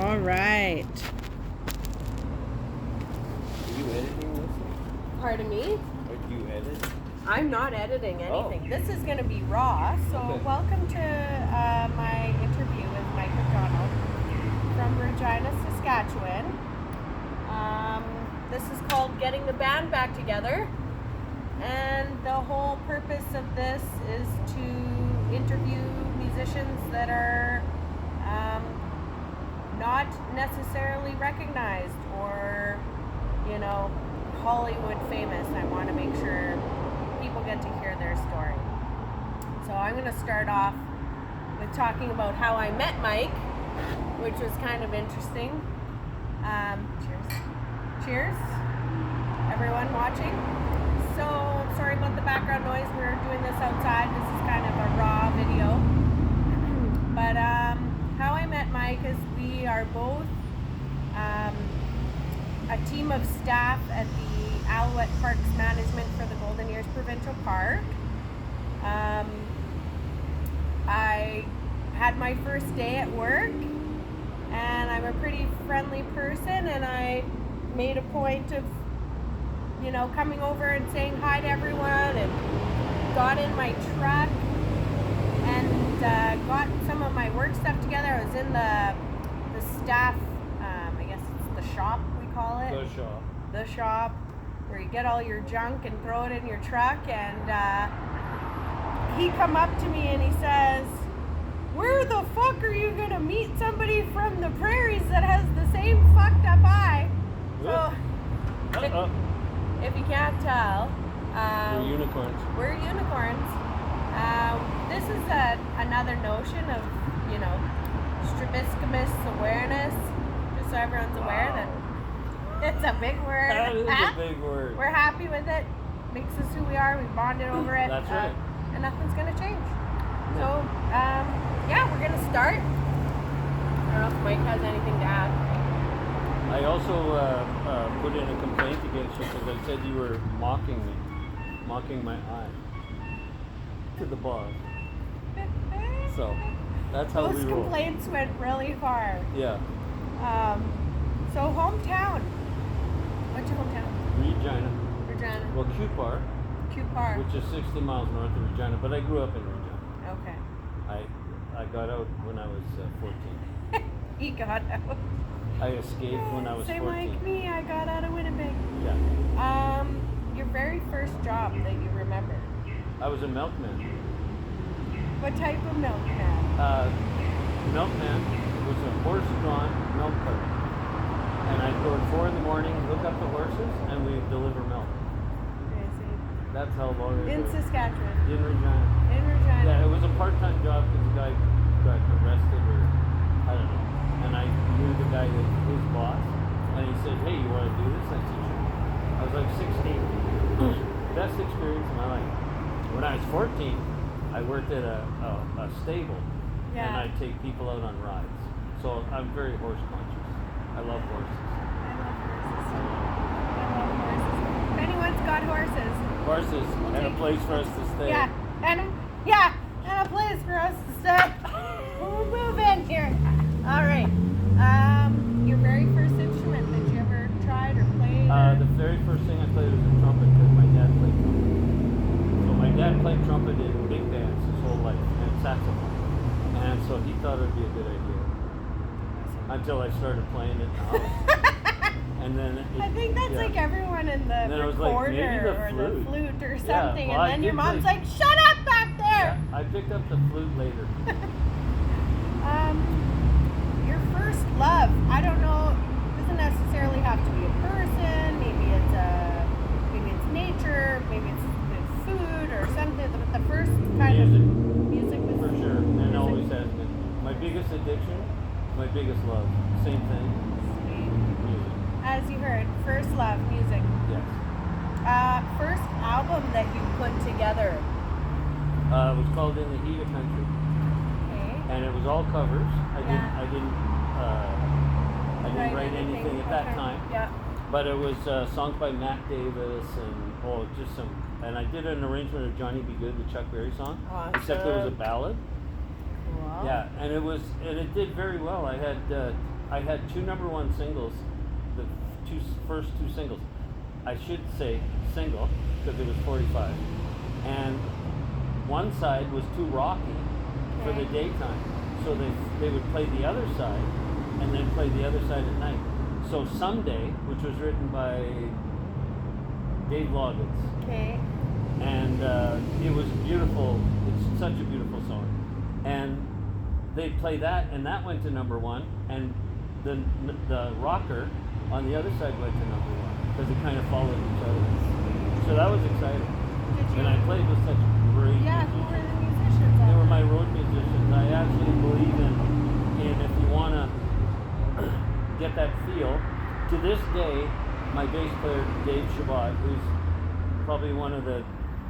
All right. Are you editing this? Pardon me? Or do you edit? I'm not editing anything. Oh. This is going to be raw. So Okay. welcome to my interview with Mike Macdonald from Regina, Saskatchewan. This is called Getting the Band Back Together. And the whole purpose of this is to interview musicians that are not necessarily recognized or, Hollywood famous. I want to make sure people get to hear their story. So I'm going to start off with talking about how I met Mike, which was kind of interesting. Cheers, everyone watching. So, sorry about the background noise. We're doing this outside. This is kind of a raw video. But how I met Mike is we are both a team of staff at the Alouette Parks Management for the Golden Years Provincial Park. I had my first day at work, and I'm a pretty friendly person, and I made a point of coming over and saying hi to everyone, and got in my truck and got some of my work stuff together. I was in the staff, I guess it's the shop we call it. The shop, where you get all your junk and throw it in your truck. And he come up to me and he says, "Where the fuck are you gonna meet somebody from the prairies that has the same fucked up eye?" So, if you can't tell, We're unicorns. We're unicorns. This is another notion of, strabismus awareness, just so everyone's aware that it's a big word. That is a big word. We're happy with it. Makes us who we are. We bonded over it. That's right. And nothing's going to change. So, we're going to start. I don't know if Mike has anything to add. I also put in a complaint against you because I said you were mocking my eye to the boss. So that's how Those we roll. complaints went really far. Yeah. So hometown. What's your hometown? Regina. Regina. Well, Cupar, Cupar. which is 60 miles north of Regina, but I grew up in Regina. Okay. I got out when I was 14. He got out. I escaped when I was Same 14. like me. I got out of Winnipeg. Yeah. Your very first job that you remember. I was a milkman. What type of milkman? Milkman was a horse-drawn milk cart. And I'd go at 4 in the morning, hook up the horses, and we'd deliver milk. Crazy. That's how long it In was. Saskatchewan. In Regina. In Regina. Yeah, it was a part-time job because the guy got arrested or I don't know. And I knew the guy that his boss, and he said, "Hey, you want to do this?" I said, "Sure." I was like 16. Best experience of my life. When I was 14, I worked at a stable, and I'd take people out on rides. So I'm very horse conscious. I love horses. I love horses. If anyone's got horses. Horses and a place for us to stay. Yeah, and a place for us to stay. We'll move in here. All right. Your very first instrument that you ever tried or played? The very first thing I played was a trumpet because my dad played trumpet. So my dad played trumpet in big bands his whole life and saxophone. And so he thought it would be a good idea. Until I started playing it in the house. And then I think that's like everyone in the recorder or the flute or something. Well, and then your mom's like, "Shut up back there!" Yeah, I picked up the flute later. Your first love, I don't know, doesn't necessarily have to be a person. Maybe it's nature, maybe it's food or something. But the first kind of music was for sure, and always has been. My biggest addiction, my biggest love, same thing. Music. As you heard, first love, music. Yes. First album that you put together. It was called In the Heat of Country. Okay. And it was all covers. I didn't write anything at that time. Yeah. But it was songs by Matt Davis and just some. And I did an arrangement of Johnny Be Good, the Chuck Berry song. Awesome. Except it was a ballad. Cool. Yeah, and it did very well. I had I had 2 number 1 singles, the first two singles. I should say single because it was 45, and one side was too rocky for the daytime, so they would play the other side and then play the other side at night. So Someday, which was written by Dave Loggins, and it was beautiful. It's such a beautiful song, and they'd play that, and that went to number 1, and the rocker on the other side went to number 1 because it kind of followed each other. So that was exciting. And I played with such great musicians. Who were the musicians? They were my road musicians. I actually believe in if you want to get that feel. To this day, my bass player Dave Shabbat, who's probably one of the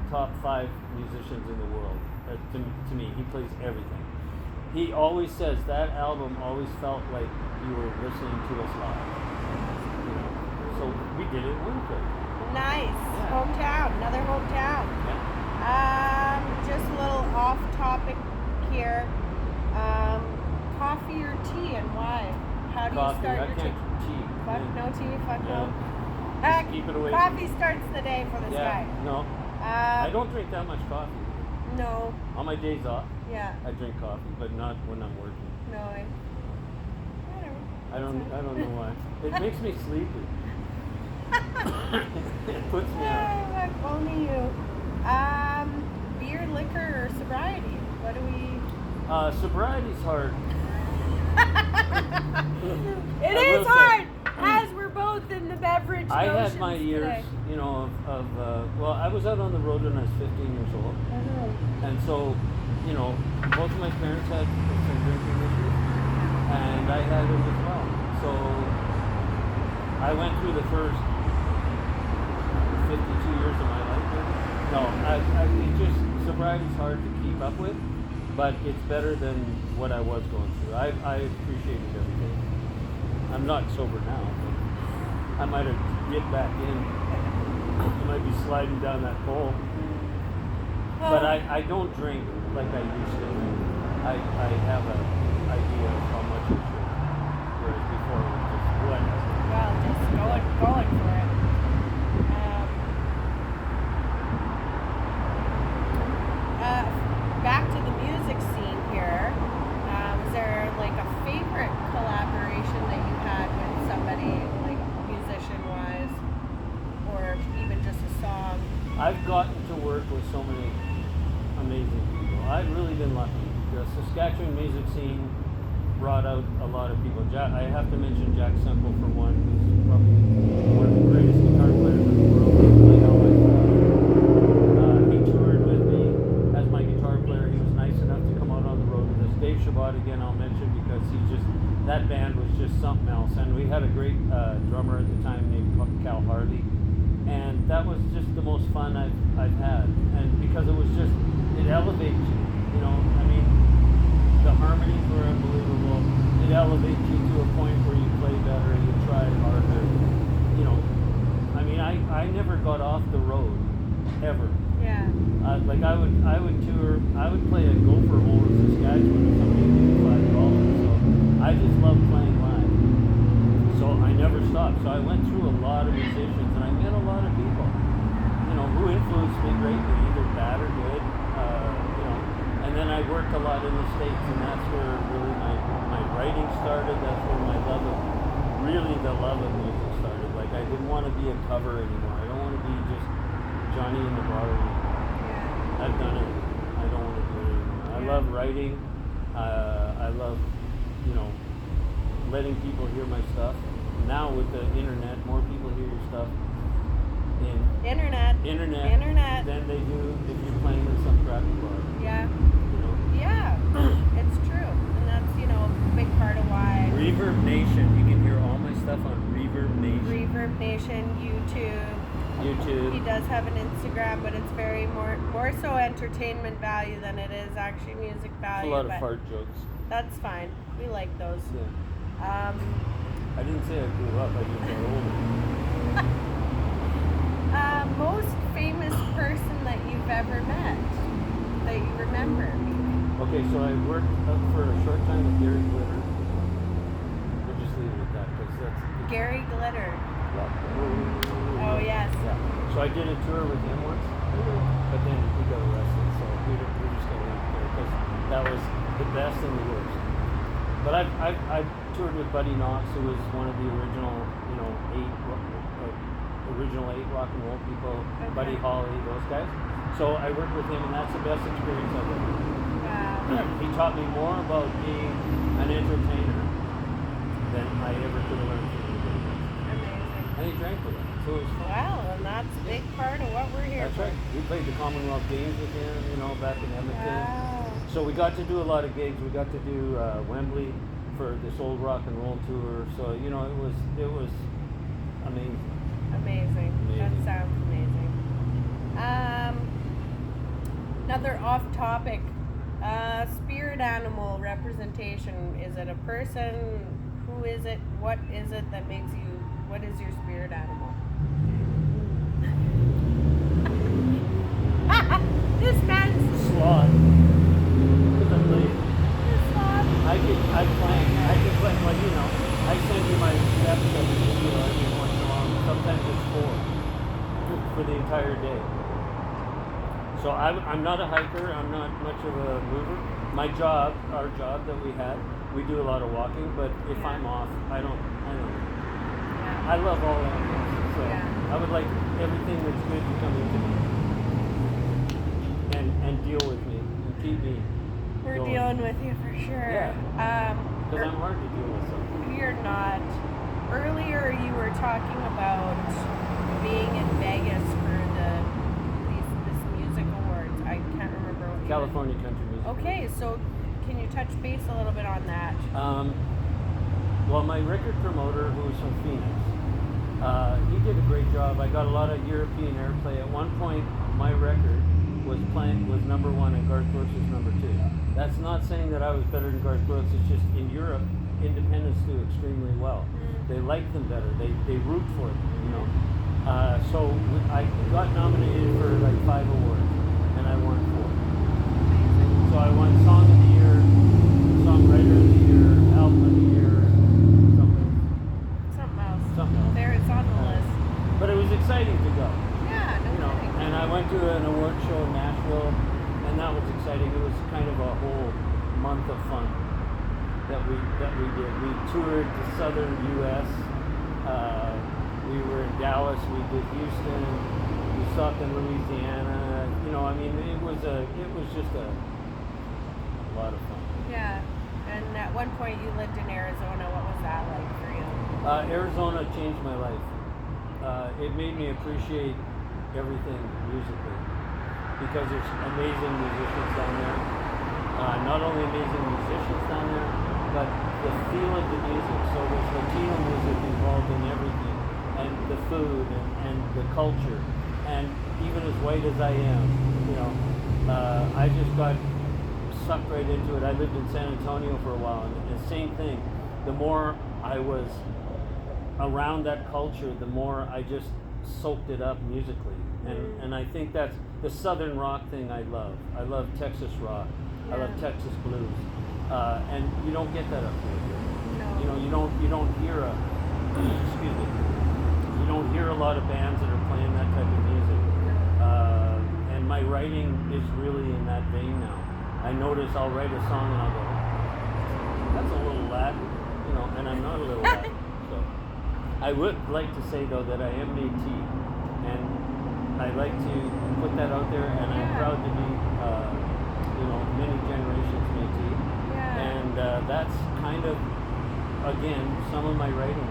top 5 musicians in the world, to me, he plays everything. He always says that album always felt like you were listening to us live. You know, so we did it in Winnipeg. Nice. Yeah. Hometown. Another hometown. Yeah. Just a little off topic here. Coffee or tea, and why? How do Coffee. you start I your can't tea? tea. Fuck no tea, fuck Yeah. no. Just keep it away. Coffee starts the day for this guy. No. I don't drink that much coffee. No. On my days off, Yeah. I drink coffee, but not when I'm working. No. I don't know why. It makes me sleepy. It puts me out. Fuck, only you. Beer, liquor, or sobriety? What do we? Sobriety's hard. It I is will hard, say, as we're both in the beverage I had notions my years, today. you know, well, I was out on the road when I was 15 years old. And so, you know, both of my parents had some drinking issues, and I had it as well. So I went through the first 52 years of my life. Maybe. No, it just, sobriety's hard to keep up with, but it's better than what I was going through. I appreciate it every day. I'm not sober now, but I might have dipped back in. I might be sliding down that pole. But I don't drink like I used to. I have an idea of how much I should. Whereas before it was just whatever. Well, just going for it. Back to the music scene here. Was there like a favorite collaboration that you had with somebody, like musician-wise, or even just a song? I've gotten to work with so many amazing people. I've really been lucky. The Saskatchewan music scene brought out a lot of people. I have to mention Jack Semple for one, who's probably one of the greatest guitar players in the world. He played all my stuff. He toured with me as my guitar player. He was nice enough to come out on the road with us. Dave Shabbat again I'll mention because that band was just something else. And we had a great drummer at the time named Cal Harley. And that was just the most fun I've had. And because it was just, it elevates you, you know, I mean, the harmonies were unbelievable. It elevates you to a point where you play better, you try harder, you know. I mean, I never got off the road, ever. Yeah. Like I would tour, I would play a gopher hole in Saskatchewan if somebody gave me $5. So I just love playing live. So I never stopped. So I went through a lot of musicians and I met a lot of people, you know, who influenced me greatly, either bad or good, you know. And then I worked a lot in the States, and that's where really my writing started. That's where my love of music started. Like I didn't want to be a cover anymore. I don't want to be just Johnny in the bar anymore. Yeah. I've done it. I don't want to do it anymore. I love writing. I love, you know, letting people hear my stuff. Now with the internet, more people hear your stuff Internet than they do if you're playing in some crappy bar. Yeah. You know? Yeah. It's true. And that's, you know, a big part of why Reverb Nation. You can hear all my stuff on Reverb Nation. Reverb Nation, YouTube. He does have an Instagram, but it's very more so entertainment value than it is actually music value. It's a lot of fart jokes. That's fine. We like those. Yeah. I didn't say I grew up, I just got older. Most famous person that you've ever met, that you remember? Okay, so I worked up for a short time with Gary Glitter. We'll just Gary Glitter. Yeah. Oh, yes. Yeah. So I did a tour with him once, but then he got arrested, so we just got left there because that was the best and the worst. But I've toured with Buddy Knox, who was one of the original, original 8 rock and roll people. Okay. Buddy Holly, those guys. So I worked with him, and that's the best experience I've ever had. Wow. He taught me more about being an entertainer than I ever could have learned from anybody else. Amazing. And he drank with it, so it was fun. Wow, and that's a big part of what we're here That's for. right. We played the Commonwealth Games with him, back in Edmonton. Wow. So we got to do a lot of gigs. We got to do Wembley for this old rock and roll tour. So it was amazing. Amazing. That sounds amazing. Another off-topic. Spirit animal representation. Is it a person? Who is it? What is it that makes you? What is your spirit animal? This man's Sloth. Because I'm lazy. sloth. I can plan, I send you my steps every once in a while. Sometimes it's 4 for the entire day. So I'm not a hiker. I'm not much of a mover. Our job that we had, we do a lot of walking. But if I'm off, I don't. Yeah. I love all animals. So Yeah. I would like everything that's good to come into me and deal with me and keep me. We're going. dealing with you for sure. Yeah. Because I'm hard to deal with. So. You're not. Earlier, you were talking about being in Vegas for this music awards. I can't remember what. California Country Music. Okay, so can you touch base a little bit on that? Well, my record promoter, who was from Phoenix, he did a great job. I got a lot of European airplay. At one point, my record was number 1 and Garth Brooks was number 2. That's not saying that I was better than Garth Brooks. It's just in Europe, independents do extremely well. They like them better. They root for them, So I got nominated for like 5 awards, and I won 4. So I won Song of the Year, Songwriter of the Year, Album of the Year, something else. There, it's on the list. But it was exciting to go. Yeah, no kidding. And I went to an award show in Nashville, and that was exciting. It was kind of a whole month of fun that we did. We toured the southern U.S. We were in Dallas. We did Houston. We stopped in Louisiana. It was just a lot of fun. Yeah, and at one point you lived in Arizona. What was that like for you? Arizona changed my life. It made me appreciate everything musically because there's amazing musicians down there. Not only amazing musicians down there, but the feel of the music. So there's Latino music involved in everything, and the food and the culture. And even as white as I am, I just got sucked right into it. I lived in San Antonio for a while, and the same thing. The more I was around that culture, the more I just soaked it up musically. And I think that's the southern rock thing I love. I love Texas rock. I love Texas blues. And you don't get that up here. No. You don't hear excuse me. You don't hear a lot of bands that are playing that type of music. And my writing is really in that vein now. I notice I'll write a song and I'll go, that's a little Latin, and I'm not a little Latin. So I would like to say though that I am Métis, and I like to put that out there, and I'm proud to be, many generations Métis. Yeah. And that's kind of, again, some of my writing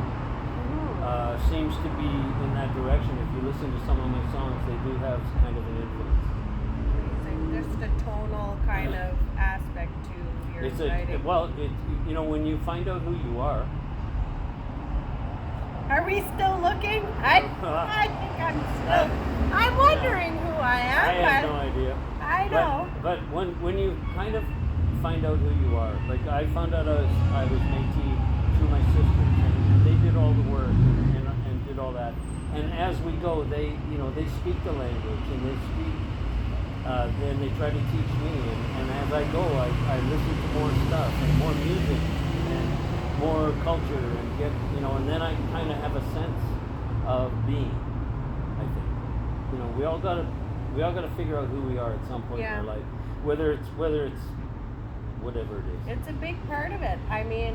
seems to be in that direction. If you listen to some of my songs, they do have kind of an influence. Amazing. Just a tonal kind of aspect to your writing. When you find out who you are. Are we still looking? I think I'm wondering who I am. I have no idea. I know. But when you kind of find out who you are, like I found out I was Métis through my sisters, and they did all the work and did all that. And as we go, they speak the language, and they speak. Then they try to teach me, and as I go, I listen to more stuff and more music, and more culture and get, and then I kind of have a sense of being. I think, we all gotta figure out who we are at some point in our life, whether it's whatever it is. It's a big part of it. I mean,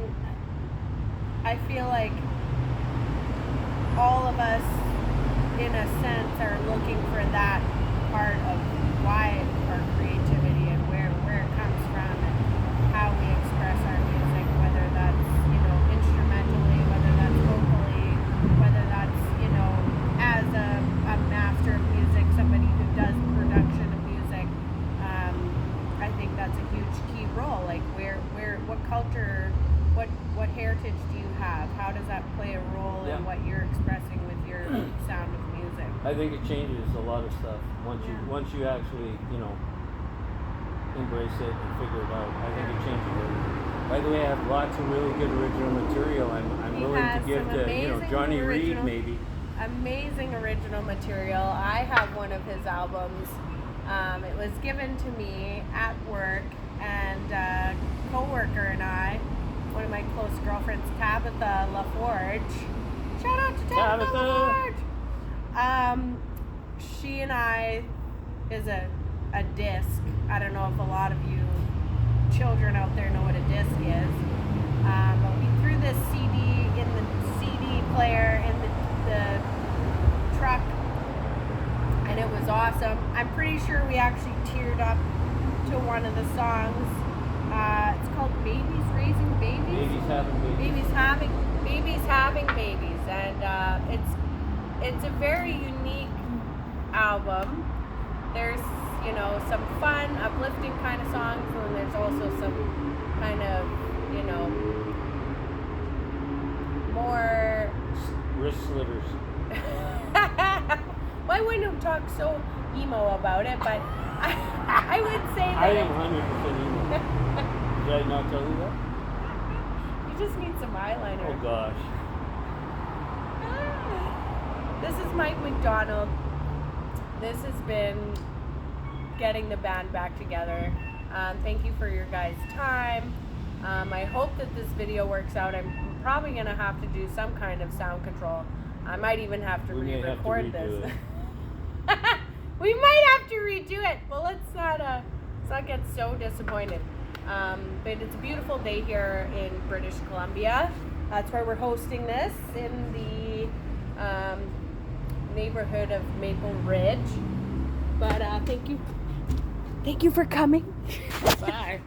I feel like all of us, in a sense, are looking for that part of why our creativity and where it comes from and how we express our music, whether that's, instrumentally, whether that's vocally, whether that's, as a master of music, somebody who does production of music. I think that's a huge key role. Like what culture, what heritage do you have? How does that play a role in what you're expressing with your sound of music? I think it changes a lot of stuff once you actually embrace it and figure it out. I think it changes everything. By the way, I have lots of really good original material. I'm willing to give to Johnny Reed maybe. Amazing original material. I have one of his albums. It was given to me at work, and a co-worker and I, one of my close girlfriends, Tabitha LaForge. Shout out to Tabitha LaForge. She and I is a disc. I don't know if a lot of you children out there know what a disc is. But we threw this CD in the CD player in the truck, and it was awesome. I'm pretty sure we actually teared up to one of the songs. It's called Babies Raising Babies. Babies Having Babies. Babies Having Babies, and it's a very unique album. There's some fun, uplifting kind of songs, and there's also some kind of more wrist slitters. Well, I wouldn't talk so emo about it, but I would say that I am 100% emo. Did I not tell you that? You just need some eyeliner. Oh gosh. This is Mike Macdonald. This has been getting the band back together. Thank you for your guys' time. I hope that this video works out. I'm probably going to have to do some kind of sound control. I might even have to re-record this. We might have to redo it, but let's not get so disappointed. But it's a beautiful day here in British Columbia. That's where we're hosting this, in the neighborhood of Maple Ridge. But thank you for coming. Bye.